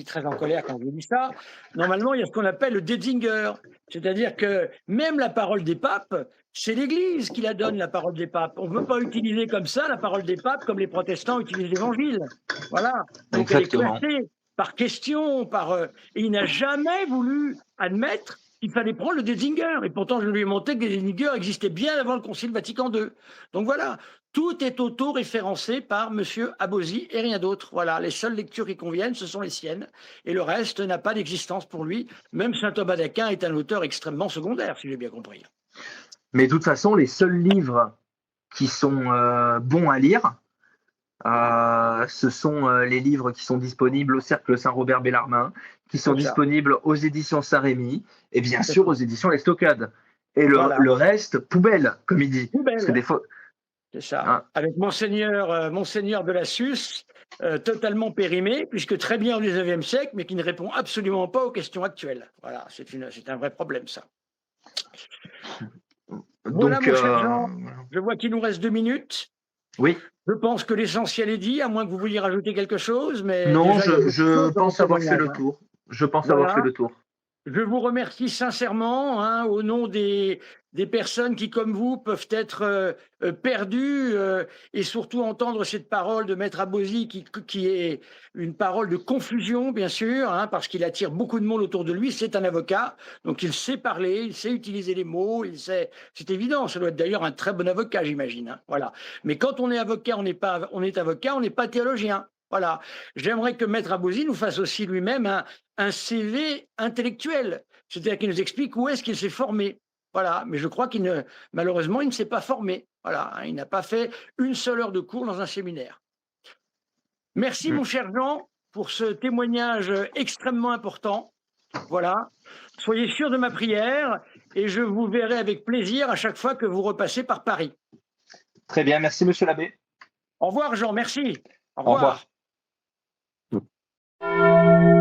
très en colère quand je lui ai dit ça. Normalement, il y a ce qu'on appelle le Detzinger, c'est-à-dire que même la parole des papes, c'est l'Église qui la donne, la parole des papes. On ne veut pas utiliser comme ça la parole des papes comme les protestants utilisent l'Évangile. Voilà. Donc elle est exactement. classée par question, et il n'a jamais voulu admettre il fallait prendre le Désinger. Et pourtant, je lui ai montré que le Désinger existait bien avant le Concile Vatican II. Donc voilà, tout est auto-référencé par M. Abosi et rien d'autre. Voilà, les seules lectures qui conviennent, ce sont les siennes. Et le reste n'a pas d'existence pour lui. Même saint Thomas d'Aquin est un auteur extrêmement secondaire, si j'ai bien compris. Mais de toute façon, les seuls livres qui sont bons à lire, ce sont les livres qui sont disponibles au Cercle Saint-Robert Bellarmin, qui sont C'est ça. disponibles aux éditions Saint-Rémy et bien C'est sûr ça. aux éditions Les Stockades. Et Voilà. le reste, poubelle, comme il dit. Parce que Poubelle. des fois, C'est ça. hein, Avec Monseigneur de la Susse, totalement périmé, puisque très bien au XIXe siècle, mais qui ne répond absolument pas aux questions actuelles. Voilà, c'est un vrai problème, ça. Voilà, donc, mon cher Jean, je vois qu'il nous reste 2 minutes. oui. Je pense que l'essentiel est dit, à moins que vous vouliez rajouter quelque chose, mais Non, déjà, il y a beaucoup de je choses dans pense votre avoir fait témoignage, le hein. tour. Je pense avoir fait Voilà. le tour. Je vous remercie sincèrement, hein, au nom des personnes qui, comme vous, peuvent être perdues et surtout entendre cette parole de Maître Abosi qui est une parole de confusion, bien sûr, hein, parce qu'il attire beaucoup de monde autour de lui. C'est un avocat, donc il sait parler, il sait utiliser les mots, c'est évident. Ça doit être d'ailleurs un très bon avocat, j'imagine, hein, voilà. Mais quand on est avocat, on est avocat, on n'est pas théologien. Voilà. J'aimerais que Maître Abosi nous fasse aussi lui-même un CV intellectuel, c'est-à-dire qu'il nous explique où est-ce qu'il s'est formé. Voilà, mais je crois malheureusement, il ne s'est pas formé. Voilà, hein, il n'a pas fait une seule heure de cours dans un séminaire. Merci, mon cher Jean, pour ce témoignage extrêmement important. Voilà, soyez sûr de ma prière et je vous verrai avec plaisir à chaque fois que vous repassez par Paris. Très bien, merci Monsieur l'abbé. Au revoir, Jean, merci. Au Au revoir. revoir.